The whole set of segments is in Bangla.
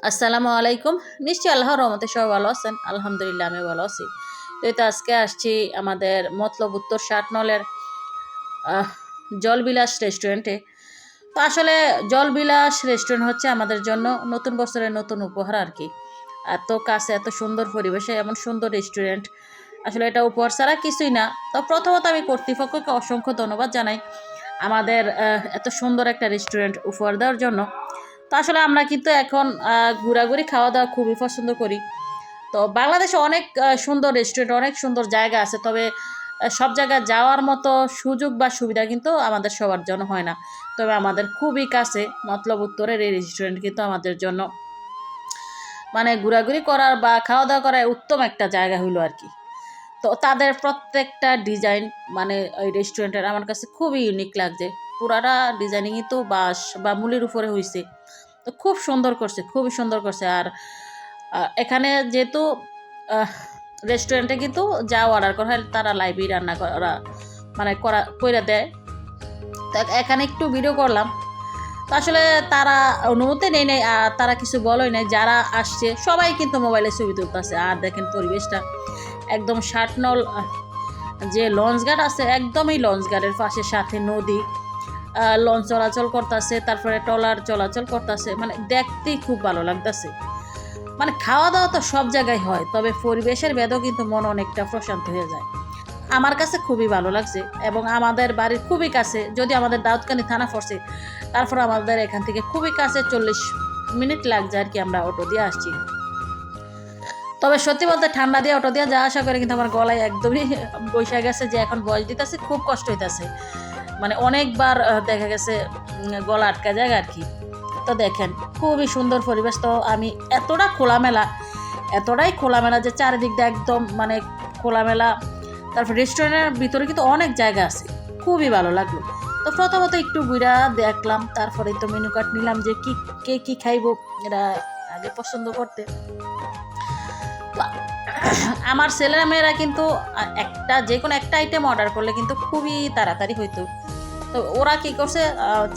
আসসালামু আলাইকুম। নিশ্চয়ই আল্লাহর রহমতে সবাই ভালো আছেন। আলহামদুলিল্লাহ আমি ভালো আছি। তো এই তো আজকে আসছি আমাদের মতলব উত্তর ৬০ নলের আহ, জলবিলাস রেস্টুরেন্টে। তো আসলে জলবিলাস রেস্টুরেন্ট হচ্ছে আমাদের জন্য নতুন বছরের নতুন উপহার আর কি। এত কাছে, এত সুন্দর পরিবেশে এমন সুন্দর রেস্টুরেন্ট, আসলে এটা উপহার ছাড়া কিছুই না। তো প্রথমত আমি কর্তৃপক্ষকে অসংখ্য ধন্যবাদ জানাই আমাদের এত সুন্দর একটা রেস্টুরেন্ট উপহার দেওয়ার জন্য। তো আসলে আমরা কিন্তু এখন ঘোরাঘুরি খাওয়া দাওয়া খুবই পছন্দ করি। তো বাংলাদেশে অনেক সুন্দর রেস্টুরেন্ট, অনেক সুন্দর জায়গা আছে, তবে সব জায়গায় যাওয়ার মতো সুযোগ বা সুবিধা কিন্তু আমাদের সবার জন্য হয় না। তবে আমাদের খুবই কাছে মতলব উত্তরের এই রেস্টুরেন্ট কিন্তু আমাদের জন্য মানে ঘোরাঘুরি করার বা খাওয়া দাওয়া করার উত্তম একটা জায়গা হইলো আর কি। তো তাদের প্রত্যেকটা ডিজাইন মানে ওই রেস্টুরেন্টের আমার কাছে খুবই ইউনিক লাগছে। পুরাটা ডিজাইনিংই তো বাঁশ বা মুলির উপরে হয়েছে। তো খুব সুন্দর করছে, খুবই সুন্দর করছে। আর এখানে যেহেতু রেস্টুরেন্টে কিন্তু যা অর্ডার করা হয় তারা লাইভই রান্না করা মানে করে দেয়। তো এখানে একটু ভিডিও করলাম। তো আসলে তারা অনুমতি নেই নাই, আর তারা কিছু বলোই নাই। যারা আসছে সবাই কিন্তু মোবাইলে ছবি তুলতেছে। আর দেখেন পরিবেশটা একদম ৬০ নল যে লঞ্চ ঘাট আছে, একদমই লঞ্চ ঘাটের পাশে, সাথে নদী, লঞ্চ চলাচল করতেছে, তারপরে ট্রলার চলাচল করতেছে, মানে দেখতেই খুব ভালো লাগতেছে। মানে খাওয়া দাওয়া তো সব জায়গায় হয়, তবে পরিবেশের ভেদও কিন্তু মন অনেকটা প্রশান্ত হয়ে যায়। আমার কাছে খুবই ভালো লাগছে এবং আমাদের বাড়ির খুবই কাছে, যদি আমাদের দাউদকান্দি থানা পড়ছে, তারপর আমাদের এখান থেকে খুবই কাছে, 40 মিনিট লাগছে আর কি। আমরা অটো দিয়ে আসছি। তবে সত্যি বলতে ঠান্ডা দিয়ে অটো দিয়ে যাওয়া আসা করে কিন্তু আমার গলায় একদমই বসে গেছে, যে এখন বয়স দিতেছে, খুব কষ্ট হইতেছে। মানে অনেকবার দেখা গেছে গলা আটকা যায় আর কি। তো দেখেন খুবই সুন্দর পরিবেশ। তো আমি এতটাই খোলামেলা যে চারিদিক দিয়ে একদম মানে খোলামেলা। তারপর রেস্টুরেন্টের ভিতরে কিন্তু অনেক জায়গা আছে, খুবই ভালো লাগলো। তো প্রথমত একটু ঘুরা দেখলাম, তারপরে তো মেনু কার্ড নিলাম যে কে কি খাইব, এরা আগে পছন্দ করতে। আমার ছেলেরা মেয়েরা কিন্তু যে কোনো একটা আইটেম অর্ডার করলে কিন্তু খুবই তাড়াতাড়ি হইতো। তো ওরা কি করছে,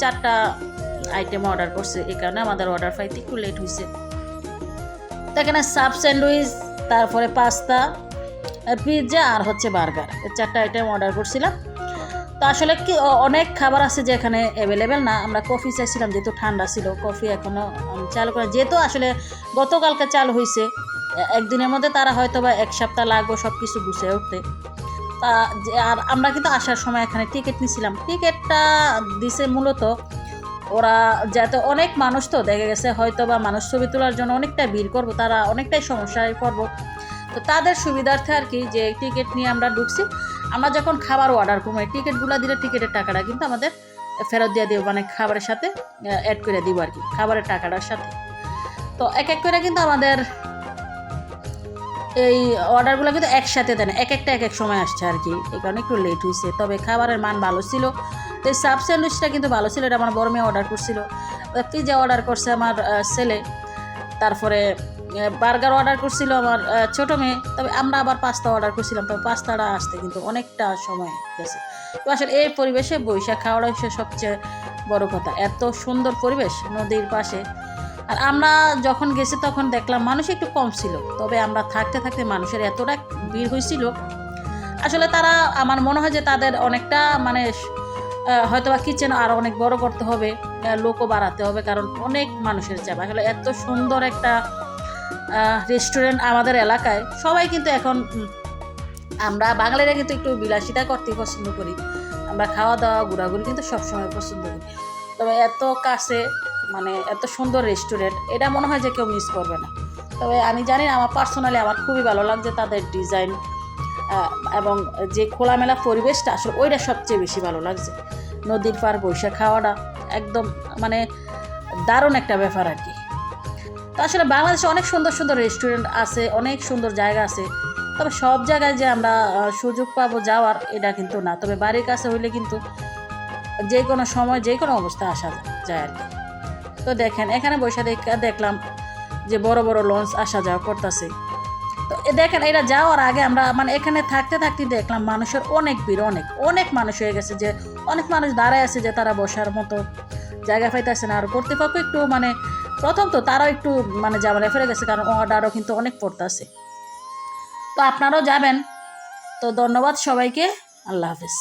4টা আইটেম অর্ডার করছে, এই কারণে আমাদের অর্ডার পাইতে একটু লেট হয়েছে। তো এখানে সাব স্যান্ডউইচ, তারপরে পাস্তা, পিৎজা আর হচ্ছে বার্গার, এই 4টা আইটেম অর্ডার করছিলাম। তো আসলে কি অনেক খাবার আছে যে এখানে অ্যাভেলেবেল না। আমরা কফি চাইছিলাম, যেহেতু ঠান্ডা ছিল, কফি এখনও চালু করে, যেহেতু আসলে গতকালকে চালু হয়েছে, একদিনের মধ্যে তারা হয়তো বা 1 সপ্তাহ লাগবে সব কিছু গুছিয়ে উঠতে। তা আর আমরা কিন্তু আসার সময় এখানে টিকিট নিয়েছিলাম। টিকিটটা দিছে মূলত ওরা, যাতে অনেক মানুষ তো দেখা গেছে হয়তো বা মানুষ ছবি তোলার জন্য অনেকটা ভিড় করবো, তারা অনেকটাই সমস্যায় পড়বো। তো তাদের সুবিধার্থে আর কি, যে টিকিট নিয়ে আমরা ঢুকছি। আমরা যখন খাবার অর্ডার করবো, টিকিটগুলো দিলে টিকিটের টাকাটা কিন্তু আমাদের ফেরত দিয়ে দেবো, মানে খাবারের সাথে অ্যাড করে দিব আর কি, খাবারের টাকাটার সাথে। তো এক এক করে কিন্তু আমাদের এই অর্ডারগুলো কিন্তু একসাথে দেয় না, এক একটা এক এক সময় আসছে আর কি, এই কারণে একটু লেট হয়েছে। তবে খাবারের মান ভালো ছিল। তো এই সাব স্যান্ডউইচটা কিন্তু ভালো ছিল, এটা আমার বড় মেয়ে অর্ডার করছিল। পিৎজা অর্ডার করছে আমার ছেলে। তারপরে বার্গার অর্ডার করছিল আমার ছোটো মেয়ে। তবে আমরা আবার পাস্তা অর্ডার করছিলাম, তবে পাস্তাটা আসতে কিন্তু অনেকটা সময় গেছে। তো আসলে এই পরিবেশে বৈশাখ খাওয়াটা হচ্ছে সবচেয়ে বড় কথা। এত সুন্দর পরিবেশ নদীর পাশে। আর আমরা যখন গেছি তখন দেখলাম মানুষ একটু কম ছিল, তবে আমরা থাকতে থাকতে মানুষের এতটা ভিড় হয়েছিল। আসলে তারা, আমার মনে হয় যে তাদের অনেকটা মানে হয়তো বা কিচেন আরও অনেক বড় করতে হবে, লোকও বাড়াতে হবে, কারণ অনেক মানুষের চাপ। আসলে এত সুন্দর একটা রেস্টুরেন্ট আমাদের এলাকায়, সবাই কিন্তু এখন আমরা বাঙালিরা কিন্তু একটু বিলাসিতা করতে পছন্দ করি। আমরা খাওয়া দাওয়া ঘোরাঘুরি কিন্তু সবসময় পছন্দ করি। তবে এত কাছে, মানে এত সুন্দর রেস্টুরেন্ট, এটা মনে হয় যে কেউ মিস করবে না। তবে আমি জানি না, আমার পার্সোনালি আমার খুবই ভালো লাগছে তাদের ডিজাইন এবং যে খোলামেলা পরিবেশটা, আসলে ওইটা সবচেয়ে বেশি ভালো লাগছে। নদীর পার বৈশাখ খাওয়াটা একদম মানে দারুণ একটা ব্যাপার আর কি। তো আসলে বাংলাদেশে অনেক সুন্দর সুন্দর রেস্টুরেন্ট আছে, অনেক সুন্দর জায়গা আছে, তবে সব জায়গায় যে আমরা সুযোগ পাবো যাওয়ার, এটা কিন্তু না। তবে বাড়ির কাছে হইলে কিন্তু যে কোনো সময় যে কোনো অবস্থায় আসা যায় আর কি। তো দেখেন এখানে বসে দেখলাম যে বড় বড় লঞ্চ আসা যাওয়া করতেছে। তো দেখেন এটা যাওয়ার আগে আমরা মানে এখানে থাকতে থাকতে দেখলাম মানুষের অনেক ভিড়, অনেক অনেক মানুষ হয়ে গেছে, যে অনেক মানুষ দাঁড়ায় আছে, যে তারা বসার মতো জায়গা পাইতেছে না। আর কর্তৃপক্ষ একটু মানে প্রথম তো তারাও একটু মানে ঝামেলা ফেলে গেছে, কারণ অর্ডারও কিন্তু অনেক পড়তেছে। তো আপনারাও যাবেন। তো ধন্যবাদ সবাইকে, আল্লাহ হাফেজ।